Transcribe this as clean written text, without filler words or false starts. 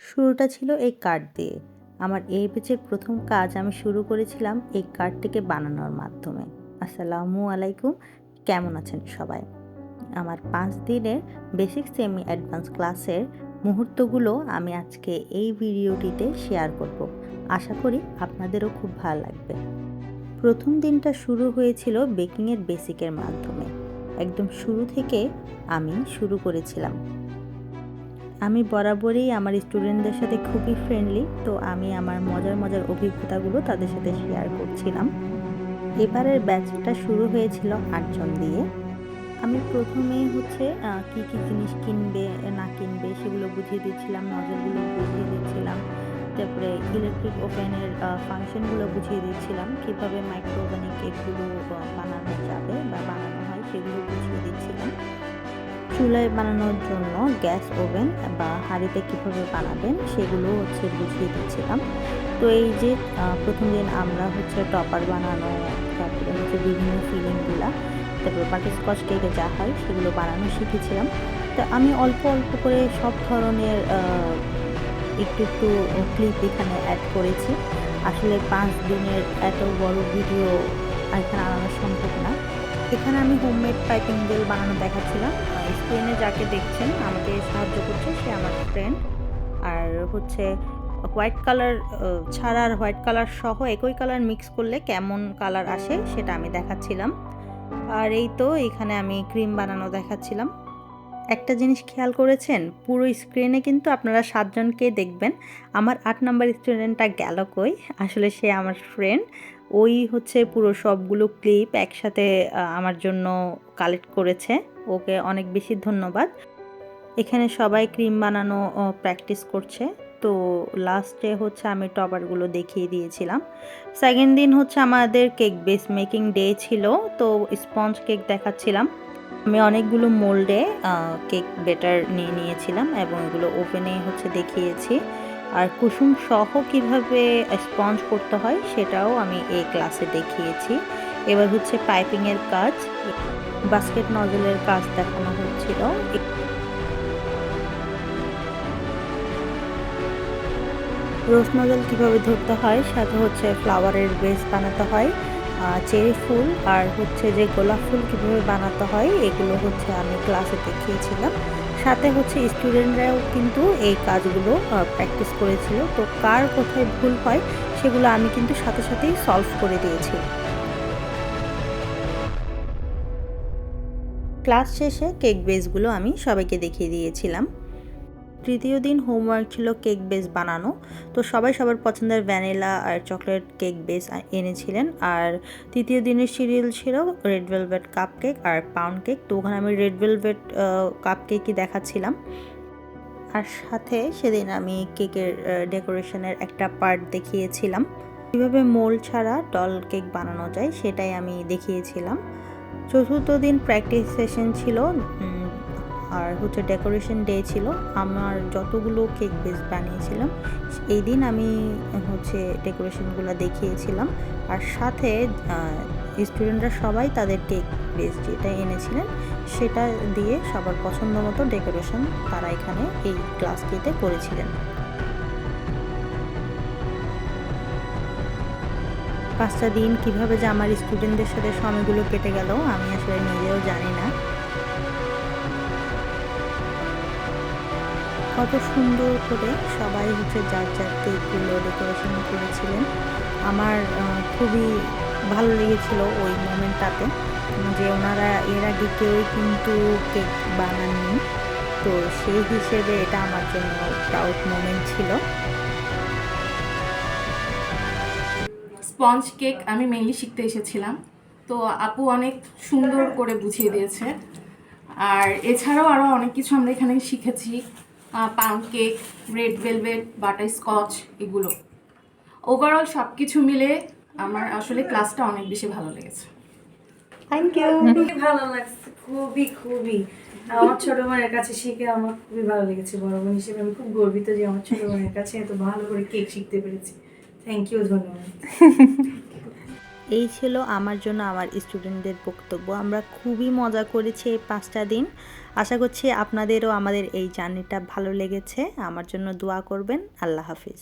শুরুটা ছিল এই কার্ড দিয়ে। আমার এই ব্যাচের প্রথম কাজ আমি শুরু করেছিলাম এই কার্ডটিকে বানানোর মাধ্যমে। আসসালামু আলাইকুম, কেমন আছেন সবাই? আমার 5 দিনের বেসিক সেমি অ্যাডভান্স ক্লাসের মুহূর্তগুলো আমি আজকে এই ভিডিওটিতে শেয়ার করব। আশা করি আপনাদেরও খুব ভালো লাগবে। প্রথম দিনটা শুরু হয়েছিল বেকিংয়ের বেসিকের মাধ্যমে। একদম শুরু থেকে আমি শুরু করেছিলাম। আমি বরাবরই আমার স্টুডেন্টদের সাথে খুবই ফ্রেন্ডলি, তো আমি আমার মজার অভিজ্ঞতাগুলো তাদের সাথে শেয়ার করছিলাম। এবারের ব্যাচটা শুরু হয়েছিল 8 জন দিয়ে। আমি প্রথমেই কী জিনিস কিনবে না কিনবে সেগুলো বুঝিয়ে দিচ্ছিলাম, নজলগুলো বুঝিয়ে দিচ্ছিলাম, তারপরে ইলেকট্রিক ওভেনের ফাংশনগুলো বুঝিয়ে দিচ্ছিলাম, কীভাবে মাইক্রো ওভেনে কেকগুলো বানানো যাবে বা বানানো হয় সেগুলো বুঝিয়ে দিচ্ছিলাম। চুলায় বানানোর জন্য গ্যাস ওভেন বা হাঁড়িতে কীভাবে বানাবেন সেগুলো বুঝিয়ে দিচ্ছিলাম। তো এই যে প্রথম দিন আমরা টপার বানানো, তারপরে বিভিন্ন ফিলিংগুলা, তারপরে বাটারস্কচ কেকে যা হয় সেগুলো বানানো শিখেছিলাম। তো আমি অল্প করে সব ধরনের একটু ক্লিপ এখানে অ্যাড করেছি। আসলে 5 দিনের এত বড় ভিডিও এখানে আনানো সম্ভব না। এখানে আমি হোমমেড পাইপিং বেল বানানো দেখাচ্ছিলাম। স্ক্রিনে যাকে দেখছেন আমাকে সাহায্য করছে সে আমার ফ্রেন্ড। আর হোয়াইট কালার ছাড়া আর হোয়াইট কালার সহ একই কালার মিক্স করলে কেমন কালার আসে সেটা আমি দেখাচ্ছিলাম। আর এই তো এখানে আমি ক্রিম বানানো দেখাচ্ছিলাম। একটা জিনিস খেয়াল করেছেন, পুরো স্ক্রিনে কিন্তু আপনারা 7 জনকে দেখবেন। আমার 8 নাম্বার স্টুডেন্টটা গেল কই? আসলে সে আমার ফ্রেন্ড। ওই পুরো সবগুলো ক্লিপ একসাথে আমার জন্য কালেক্ট করেছে। ওকে অনেক বেশি ধন্যবাদ। এখানে সবাই ক্রিম বানানো প্র্যাকটিস করছে। তো লাস্টে আমি টপারগুলো দেখিয়ে দিয়েছিলাম। সেকেন্ড দিন আমাদের কেক বেস মেকিং ডে ছিল, তো স্পঞ্জ কেক দেখাচ্ছিলাম। আমি অনেকগুলো মোল্ডে কেক বেটার নিয়ে নিয়েছিলাম এবং এগুলো ওভেনে দেখিয়েছি। আর কুসুম সহ কীভাবে স্পঞ্জ করতে হয় সেটাও আমি এই ক্লাসে দেখিয়েছি। এবার পাইপিংয়ের কাজ, বাস্কেট নজলের কাজ দেখানো হচ্ছিল। রোজ নজল কীভাবে ধরতে হয়, সাথে ফ্লাওয়ারের বেস বানাতে হয়, চেরি ফুল আর যে গোলাপ ফুল কীভাবে বানাতে হয় এগুলো আমি ক্লাসে দেখিয়েছিলাম। সাথে স্টুডেন্টরাও কিন্তু এই কাজগুলো প্র্যাকটিস করেছিল। তো কার কোথায় ভুল হয় সেগুলো আমি কিন্তু সাথেই সলভ করে দিয়েছি। ক্লাস শেষে কেক বেসগুলো আমি সবাইকে দেখিয়ে দিয়েছিলাম। তৃতীয় দিন হোমওয়ার্ক ছিল কেক বেস বানানো। তো সবাই সবার পছন্দের ভ্যানিলা আর চকলেট কেক বেস এনেছিলেন। আর তৃতীয় দিনের সিরিয়াল ছিল রেড ভেলভেট কাপ কেক আর পাউন্ড কেক। তো ওখানে আমি রেড ভেলভেট কাপ কেকই দেখাচ্ছিলাম। আর সাথে সেদিন আমি কেকের ডেকোরেশনের একটা পার্ট দেখিয়েছিলাম। কীভাবে মোল্ড ছাড়া ডল কেক বানানো যায় সেটাই আমি দেখিয়েছিলাম। চতুর্থ দিন প্র্যাকটিস সেশন ছিল আর ডেকোরেশন ডে ছিল। আমার যতগুলো কেক বেস বানিয়েছিলাম এই দিন আমি ডেকোরেশনগুলো দেখিয়েছিলাম। আর সাথে স্টুডেন্টরা সবাই তাদের কেক বেস যেটা এনেছিলেন সেটা দিয়ে সবার পছন্দ মতো ডেকোরেশন তারা এখানে এই ক্লাসটিতে করেছিলেন। 5টা দিন কীভাবে যে আমার স্টুডেন্টদের সাথে সময়গুলো কেটে গেল আমি আসলে নিজেও জানি না। কত সুন্দর করে সবাই যার কেকগুলো ডেকোরেশন করেছিলেন। আমার খুবই ভালো লেগেছিল ওই মোমেন্টটাতে, যে ওনারা এর আগে কেউই কিন্তু কেক বানাননি। তো সেই হিসেবে এটা আমার জন্য প্রাউড মোমেন্ট ছিল। স্পঞ্জ কেক আমি মেইনলি শিখতে এসেছিলাম, তো আপু অনেক সুন্দর করে বুঝিয়ে দিয়েছে। আর এছাড়াও আরও অনেক কিছু আমরা এখানে শিখেছি, pound cake, red velvet, butter Scotch, এগুলো ওভারঅল সব কিছু মিলে আমার আসলে ক্লাসটা অনেক বেশি ভালো লেগেছে। Thank you. খুবই ভালো লাগছে, খুবই আমার ছোট বোনের কাছে শিখে আমার খুবই ভালো লেগেছে। বড় বোন হিসেবে আমি খুব গর্বিত যে আমার ছোট বোনের কাছে এত ভালো করে কেক শিখতে পেরেছি। থ্যাংক ইউ, ধন্যবাদ। এই ছিল আমার জন্য আমার স্টুডেন্টদের বক্তব্য। আমরা খুবই মজা করেছি এই 5টা দিন। আশা করছি আপনাদেরও আমাদের এই জার্নিটা ভালো লেগেছে। আমার জন্য দোয়া করবেন। আল্লাহ হাফিজ।